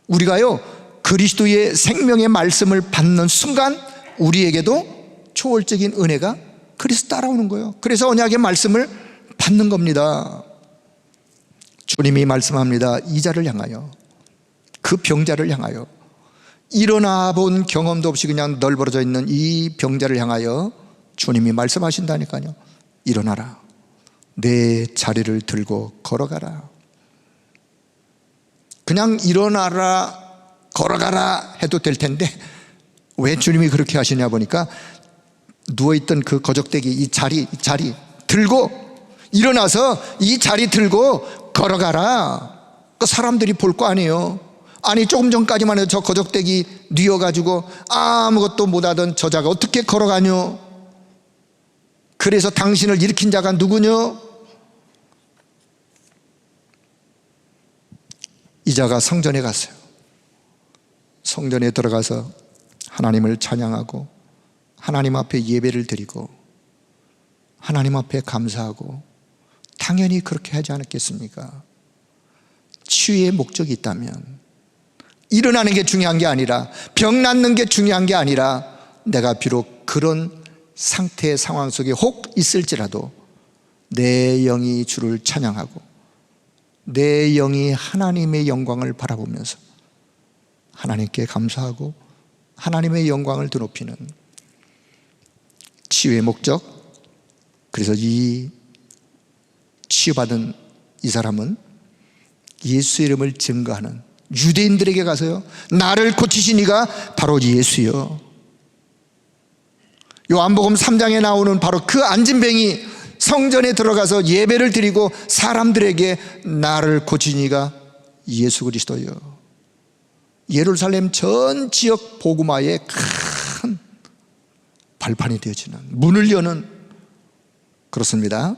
우리가요, 그리스도의 생명의 말씀을 받는 순간 우리에게도 초월적인 은혜가 그래서 따라오는 거예요. 그래서 언약의 말씀을 받는 겁니다. 주님이 말씀합니다. 이 자를 향하여, 그 병자를 향하여, 일어나 본 경험도 없이 그냥 널브러져 있는 이 병자를 향하여 주님이 말씀하신다니까요. 일어나라, 내 자리를 들고 걸어가라. 그냥 일어나라, 걸어가라 해도 될 텐데 왜 주님이 그렇게 하시냐 보니까 누워있던 그 거적대기, 이 자리 들고 일어나서 이 자리 들고 걸어가라. 그 사람들이 볼 거 아니에요. 아니, 조금 전까지만 해도 저 거적대기 뉘어가지고 아무것도 못하던 저자가 어떻게 걸어가뇨? 그래서 당신을 일으킨 자가 누구뇨? 이 자가 성전에 갔어요. 성전에 들어가서 하나님을 찬양하고 하나님 앞에 예배를 드리고 하나님 앞에 감사하고, 당연히 그렇게 하지 않았겠습니까? 치유의 목적이 있다면, 일어나는 게 중요한 게 아니라, 병 낫는 게 중요한 게 아니라, 내가 비록 그런 상태의 상황 속에 혹 있을지라도 내 영이 주를 찬양하고 내 영이 하나님의 영광을 바라보면서 하나님께 감사하고 하나님의 영광을 드높이는 치유의 목적. 그래서 이 치유받은 이 사람은 예수 이름을 증거하는, 유대인들에게 가서요, 나를 고치신 이가 바로 예수요, 요한복음 3장에 나오는 바로 그 안진뱅이 성전에 들어가서 예배를 드리고 사람들에게 나를 고친 이가 예수 그리스도요. 예루살렘 전 지역 복음화의 큰 발판이 되어지는, 문을 여는, 그렇습니다.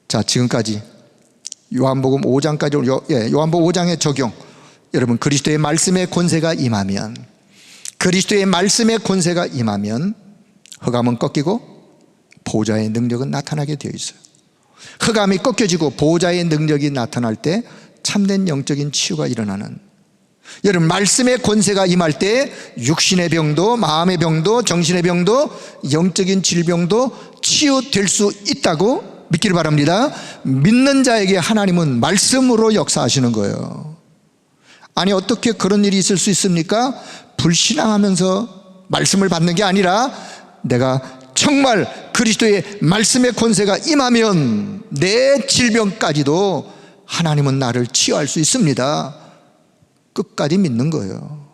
자, 지금까지 요한복음 5장까지, 요한복음 5장의 적용. 여러분, 그리스도의 말씀의 권세가 임하면, 그리스도의 말씀의 권세가 임하면 흑암은 꺾이고 보호자의 능력은 나타나게 되어 있어요. 흑암이 꺾여지고 보호자의 능력이 나타날 때 참된 영적인 치유가 일어나는, 여러분, 말씀의 권세가 임할 때 육신의 병도, 마음의 병도, 정신의 병도, 영적인 질병도 치유될 수 있다고 믿기를 바랍니다. 믿는 자에게 하나님은 말씀으로 역사하시는 거예요. 아니, 어떻게 그런 일이 있을 수 있습니까? 불신앙하면서 말씀을 받는 게 아니라 내가 정말 그리스도의 말씀의 권세가 임하면 내 질병까지도 하나님은 나를 치유할 수 있습니다. 끝까지 믿는 거예요.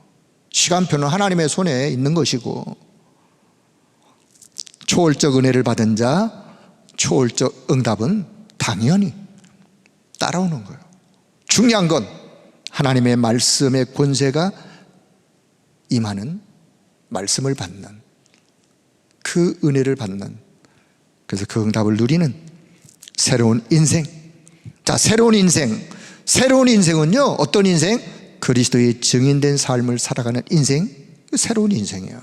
시간표는 하나님의 손에 있는 것이고, 초월적 은혜를 받은 자, 초월적 응답은 당연히 따라오는 거예요. 중요한 건 하나님의 말씀의 권세가 임하는, 말씀을 받는, 그 은혜를 받는, 그래서 그 응답을 누리는 새로운 인생. 자, 새로운 인생. 새로운 인생은요, 어떤 인생? 그리스도의 증인된 삶을 살아가는 인생, 새로운 인생이에요.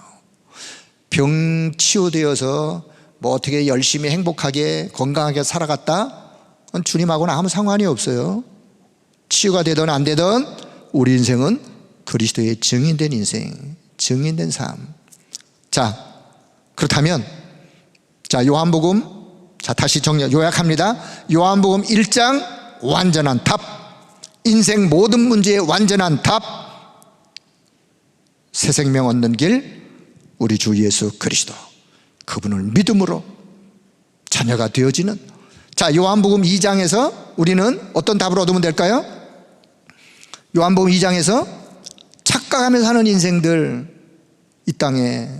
병 치유되어서 뭐 어떻게 열심히 행복하게 건강하게 살아갔다? 그건 주님하고는 아무 상관이 없어요. 치유가 되든 안 되든 우리 인생은 그리스도의 증인된 인생, 증인된 삶. 자, 그렇다면, 자, 요한복음, 자, 다시 요약합니다. 요한복음 1장 완전한 답, 인생 모든 문제의 완전한 답, 새 생명 얻는 길, 우리 주 예수 그리스도, 그분을 믿음으로 자녀가 되어지는. 자, 요한복음 2장에서 우리는 어떤 답을 얻으면 될까요? 요한복음 2장에서 착각하면서 사는 인생들, 이 땅에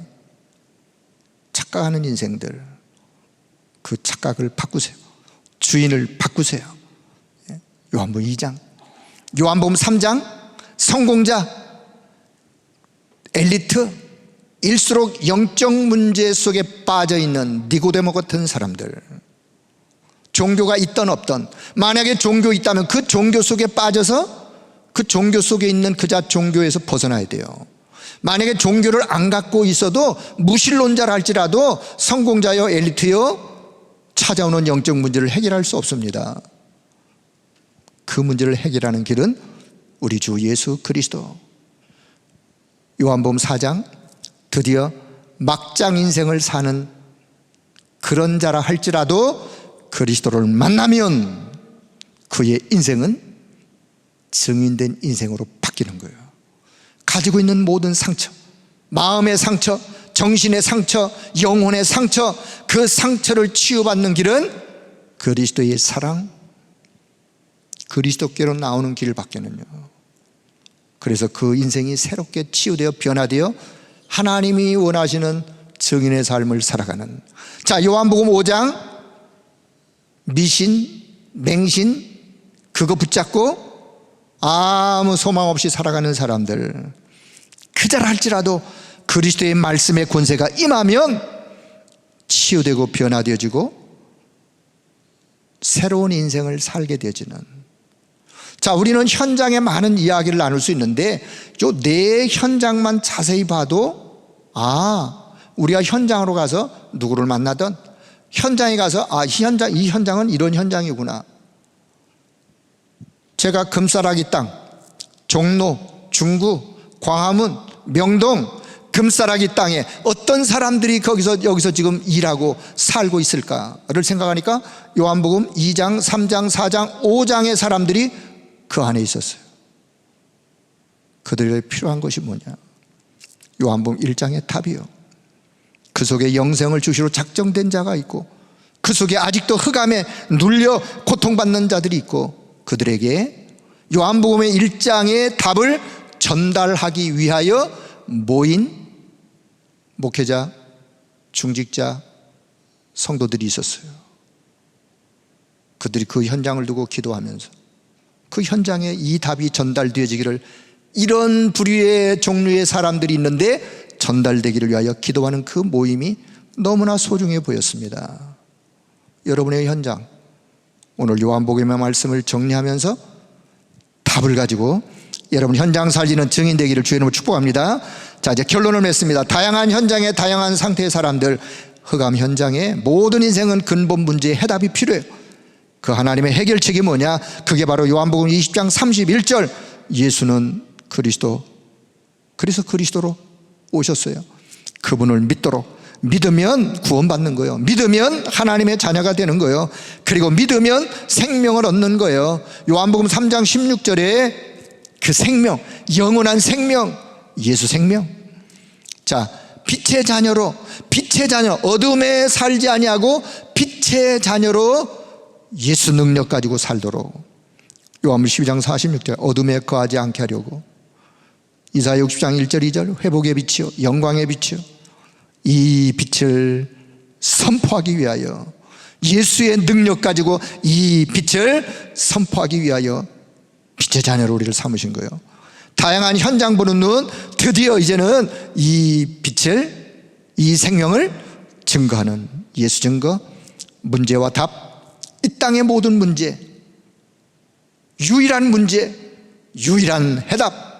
착각하는 인생들, 그 착각을 바꾸세요. 주인을 바꾸세요. 요한복음 2장. 요한복음 3장, 성공자, 엘리트, 일수록 영적 문제 속에 빠져있는 니고데모 같은 사람들, 종교가 있던 없던, 만약에 종교 있다면 그 종교 속에 빠져서 그 종교 속에 있는 그자 종교에서 벗어나야 돼요. 만약에 종교를 안 갖고 있어도 무신론자라 할지라도 성공자요, 엘리트요, 찾아오는 영적 문제를 해결할 수 없습니다. 그 문제를 해결하는 길은 우리 주 예수 그리스도. 요한복음 4장, 드디어 막장 인생을 사는 그런 자라 할지라도 그리스도를 만나면 그의 인생은 증인된 인생으로 바뀌는 거예요. 가지고 있는 모든 상처, 마음의 상처, 정신의 상처, 영혼의 상처, 그 상처를 치유받는 길은 그리스도의 사랑, 그리스도께로 나오는 길밖에는요. 그래서 그 인생이 새롭게 치유되어 변화되어 하나님이 원하시는 증인의 삶을 살아가는. 자, 요한복음 5장, 미신, 맹신, 그거 붙잡고 아무 소망 없이 살아가는 사람들, 그자라 할지라도 그리스도의 말씀의 권세가 임하면 치유되고 변화되어지고 새로운 인생을 살게 되어지는. 자, 우리는 현장에 많은 이야기를 나눌 수 있는데 요 내 현장만 자세히 봐도 우리가 현장으로 가서 누구를 만나든 현장에 가서 이 현장은 이런 현장이구나. 제가 금싸라기 땅, 종로, 중구, 광화문, 명동, 금싸라기 땅에 어떤 사람들이 여기서 지금 일하고 살고 있을까를 생각하니까 요한복음 2장, 3장, 4장, 5장의 사람들이 그 안에 있었어요. 그들에게 필요한 것이 뭐냐? 요한복음 1장의 답이요. 그 속에 영생을 주시러 작정된 자가 있고 그 속에 아직도 흑암에 눌려 고통받는 자들이 있고 그들에게 요한복음의 1장의 답을 전달하기 위하여 모인 목회자, 중직자 성도들이 있었어요. 그들이 그 현장을 두고 기도하면서 그 현장에 이 답이 전달되어지기를, 이런 부류의 종류의 사람들이 있는데 전달되기를 위하여 기도하는 그 모임이 너무나 소중해 보였습니다. 여러분의 현장, 오늘 요한복음의 말씀을 정리하면서 답을 가지고 여러분 현장 살리는 증인 되기를 주의 이름으로 축복합니다. 자, 이제 결론을 맺습니다. 다양한 현장에 다양한 상태의 사람들, 흑암 현장의 모든 인생은 근본 문제의 해답이 필요해요. 그 하나님의 해결책이 뭐냐? 그게 바로 요한복음 20장 31절, 예수는 그리스도, 그래서 그리스도로 오셨어요. 그분을 믿도록, 믿으면 구원받는 거예요. 믿으면 하나님의 자녀가 되는 거예요. 그리고 믿으면 생명을 얻는 거예요. 요한복음 3장 16절에 그 생명, 영원한 생명, 예수 생명. 자, 빛의 자녀로, 빛의 자녀, 어둠에 살지 아니하고 빛의 자녀로 예수 능력 가지고 살도록, 요한복음 12장 46절, 어둠에 거하지 않게 하려고. 이사야 60장 1절 2절, 회복의 빛이요 영광의 빛이요, 이 빛을 선포하기 위하여, 예수의 능력 가지고 이 빛을 선포하기 위하여 빛의 자녀로 우리를 삼으신 거예요. 다양한 현장 보는 눈, 드디어 이제는 이 빛을, 이 생명을 증거하는 예수 증거, 문제와 답, 이 땅의 모든 문제, 유일한 문제, 유일한 해답.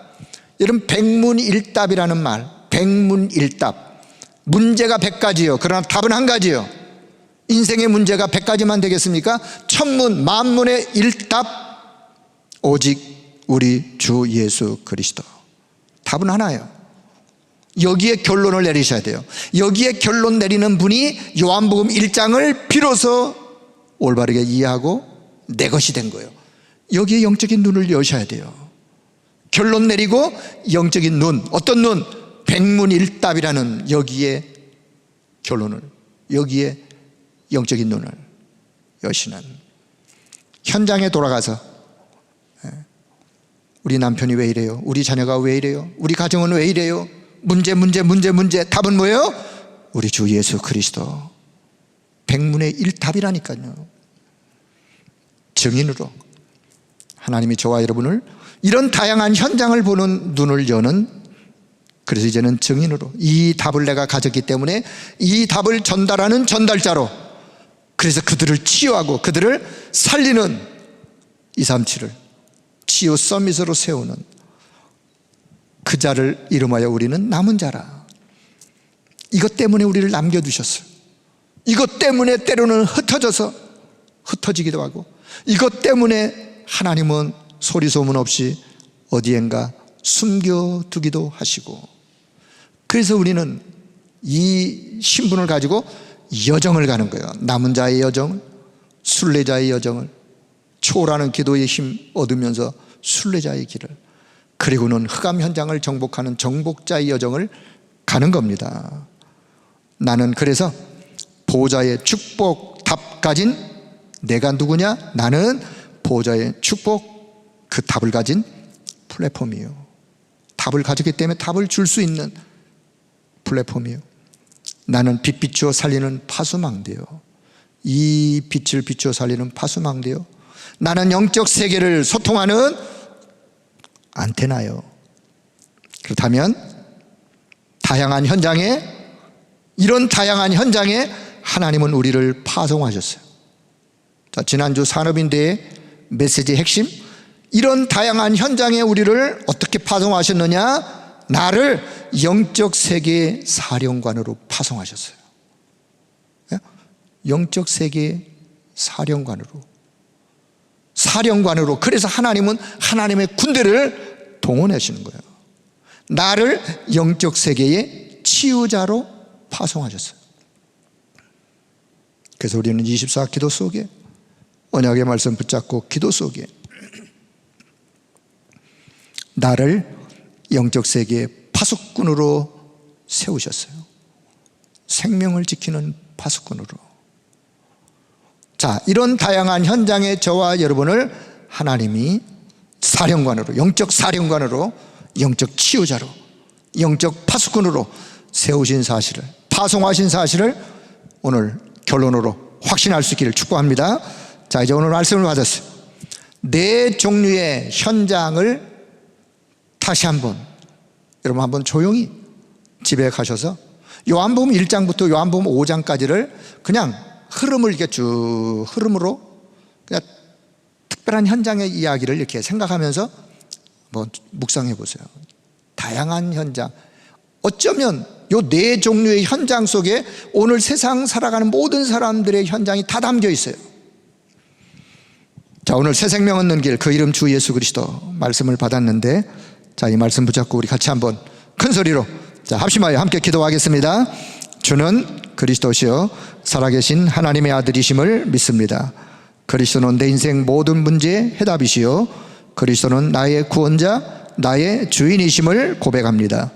여러분, 백문일답이라는 말, 백문일답. 문제가 100가지요 그러나 답은 한 가지요. 인생의 문제가 100가지만 되겠습니까? 천문 만문의 일답, 오직 우리 주 예수 그리스도. 답은 하나예요. 여기에 결론을 내리셔야 돼요. 여기에 결론 내리는 분이 요한복음 1장을 비로소 올바르게 이해하고 내 것이 된 거예요. 여기에 영적인 눈을 여셔야 돼요. 결론 내리고 영적인 눈, 어떤 눈? 백문일답이라는 여기에 결론을, 여기에 영적인 눈을 여시는, 현장에 돌아가서 우리 남편이 왜 이래요? 우리 자녀가 왜 이래요? 우리 가정은 왜 이래요? 문제. 답은 뭐예요? 우리 주 예수 그리스도. 백문의 일답이라니까요. 증인으로 하나님이 저와 여러분을 이런 다양한 현장을 보는 눈을 여는, 그래서 이제는 증인으로 이 답을 내가 가졌기 때문에 이 답을 전달하는 전달자로, 그래서 그들을 치유하고 그들을 살리는 237을 치유 서밋으로 세우는 그 자를 이름하여 우리는 남은 자라. 이것 때문에 우리를 남겨두셨어요. 이것 때문에 때로는 흩어지기도 하고, 이것 때문에 하나님은 소리 소문 없이 어디엔가 숨겨두기도 하시고, 그래서 우리는 이 신분을 가지고 여정을 가는 거예요. 남은 자의 여정을, 순례자의 여정을, 초라는 기도의 힘 얻으면서 순례자의 길을, 그리고는 흑암 현장을 정복하는 정복자의 여정을 가는 겁니다. 나는 그래서 보좌의 축복 답 가진 내가 누구냐? 나는 보좌의 축복 그 답을 가진 플랫폼이요. 답을 가졌기 때문에 답을 줄 수 있는 플랫폼이요. 나는 빛 비추어 살리는 파수망대요. 이 빛을 비추어 살리는 파수망대요. 나는 영적 세계를 소통하는 안테나요. 그렇다면 다양한 현장에, 이런 다양한 현장에 하나님은 우리를 파송하셨어요. 자, 지난주 산업인대의 메시지의 핵심, 이런 다양한 현장에 우리를 어떻게 파송하셨느냐? 나를 영적 세계의 사령관으로 파송하셨어요. 영적 세계의 사령관으로. 그래서 하나님은 하나님의 군대를 동원하시는 거예요. 나를 영적 세계의 치유자로 파송하셨어요. 그래서 우리는 24 기도 속에, 언약의 말씀 붙잡고 기도 속에 나를 영적 세계의 파수꾼으로 세우셨어요. 생명을 지키는 파수꾼으로. 자, 이런 다양한 현장의 저와 여러분을 하나님이 사령관으로, 영적 사령관으로, 영적 치유자로, 영적 파수꾼으로 세우신 사실을 파송하신 사실을 오늘 결론으로 확신할 수 있기를 축복합니다. 자, 이제 오늘 말씀을 받았어요. 네 종류의 현장을 다시 한번, 여러분 한번 조용히 집에 가셔서 요한복음 1장부터 요한복음 5장까지를 그냥 흐름을 이렇게 쭉 흐름으로 그냥 특별한 현장의 이야기를 이렇게 생각하면서 한번 묵상해 보세요. 다양한 현장, 어쩌면 요 네 종류의 현장 속에 오늘 세상 살아가는 모든 사람들의 현장이 다 담겨 있어요. 자, 오늘 새 생명 얻는 길, 그 이름 주 예수 그리스도 말씀을 받았는데, 자, 이 말씀 붙잡고 우리 같이 한번 큰 소리로 자, 합심하여 함께 기도하겠습니다. 주는 그리스도시요 살아계신 하나님의 아들이심을 믿습니다. 그리스도는 내 인생 모든 문제의 해답이시요 그리스도는 나의 구원자, 나의 주인이심을 고백합니다.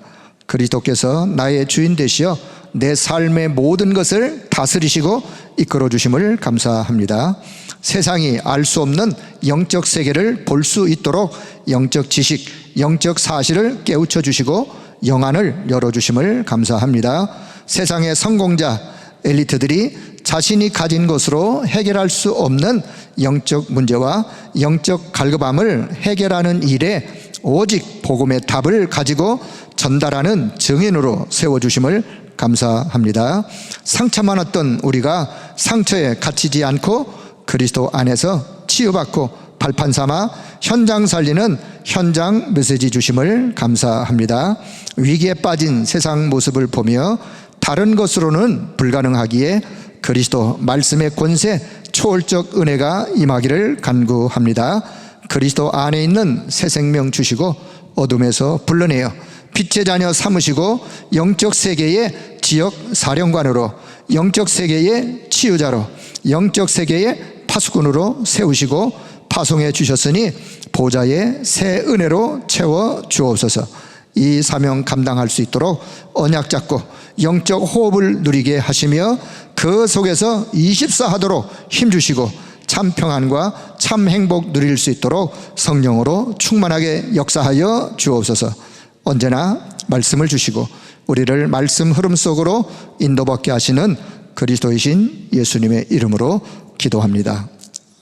그리스도께서 나의 주인 되시어 내 삶의 모든 것을 다스리시고 이끌어 주심을 감사합니다. 세상이 알 수 없는 영적 세계를 볼 수 있도록 영적 지식, 영적 사실을 깨우쳐 주시고 영안을 열어주심을 감사합니다. 세상의 성공자, 엘리트들이 자신이 가진 것으로 해결할 수 없는 영적 문제와 영적 갈급함을 해결하는 일에 오직 복음의 답을 가지고 전달하는 증인으로 세워주심을 감사합니다. 상처 많았던 우리가 상처에 갇히지 않고 그리스도 안에서 치유받고 발판 삼아 현장 살리는 현장 메시지 주심을 감사합니다. 위기에 빠진 세상 모습을 보며 다른 것으로는 불가능하기에 그리스도 말씀의 권세, 초월적 은혜가 임하기를 간구합니다. 그리스도 안에 있는 새 생명 주시고 어둠에서 불러내어 빛의 자녀 삼으시고 영적 세계의 지역 사령관으로, 영적 세계의 치유자로, 영적 세계의 파수꾼으로 세우시고 파송해 주셨으니 보좌의 새 은혜로 채워 주옵소서. 이 사명 감당할 수 있도록 언약 잡고 영적 호흡을 누리게 하시며 그 속에서 24하도록 힘주시고 참 평안과 참 행복 누릴 수 있도록 성령으로 충만하게 역사하여 주옵소서. 언제나 말씀을 주시고 우리를 말씀 흐름 속으로 인도받게 하시는 그리스도이신 예수님의 이름으로 기도합니다.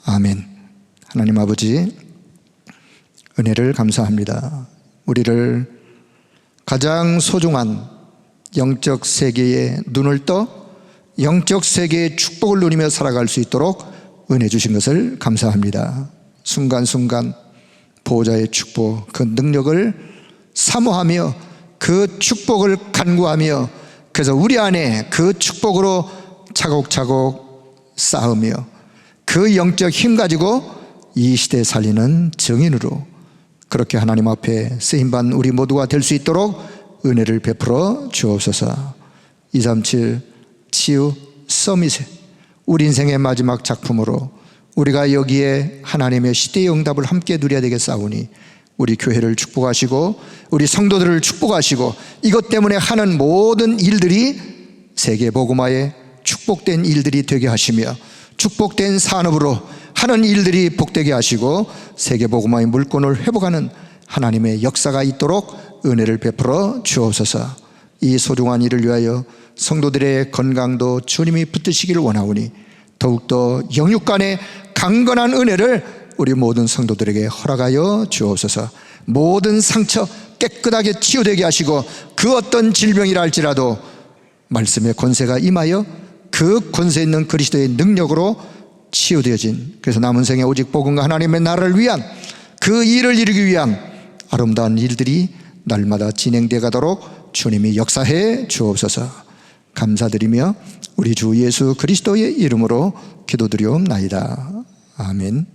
아멘. 하나님 아버지, 은혜를 감사합니다. 우리를 가장 소중한 영적 세계에 눈을 떠 영적 세계의 축복을 누리며 살아갈 수 있도록 은혜 주신 것을 감사합니다. 순간순간 보호자의 축복, 그 능력을 사모하며 그 축복을 간구하며 그래서 우리 안에 그 축복으로 차곡차곡 쌓으며 그 영적 힘 가지고 이 시대에 살리는 증인으로 그렇게 하나님 앞에 쓰임받는 우리 모두가 될 수 있도록 은혜를 베풀어 주옵소서. 237 치유 서밋에 우리 인생의 마지막 작품으로 우리가 여기에 하나님의 시대의 응답을 함께 누려야 되겠사오니 우리 교회를 축복하시고 우리 성도들을 축복하시고 이것 때문에 하는 모든 일들이 세계 복음화의 축복된 일들이 되게 하시며 축복된 산업으로 하는 일들이 복되게 하시고 세계 복음화의 물건을 회복하는 하나님의 역사가 있도록 은혜를 베풀어 주옵소서. 이 소중한 일을 위하여 성도들의 건강도 주님이 붙드시기를 원하오니 더욱더 영육 간의 강건한 은혜를 우리 모든 성도들에게 허락하여 주옵소서. 모든 상처 깨끗하게 치유되게 하시고 그 어떤 질병이라 할지라도 말씀의 권세가 임하여 그 권세 있는 그리스도의 능력으로 치유되어진, 그래서 남은 생에 오직 복음과 하나님의 나라를 위한 그 일을 이루기 위한 아름다운 일들이 날마다 진행되어 가도록 주님이 역사해 주옵소서. 감사드리며 우리 주 예수 그리스도의 이름으로 기도드리옵나이다. 아멘.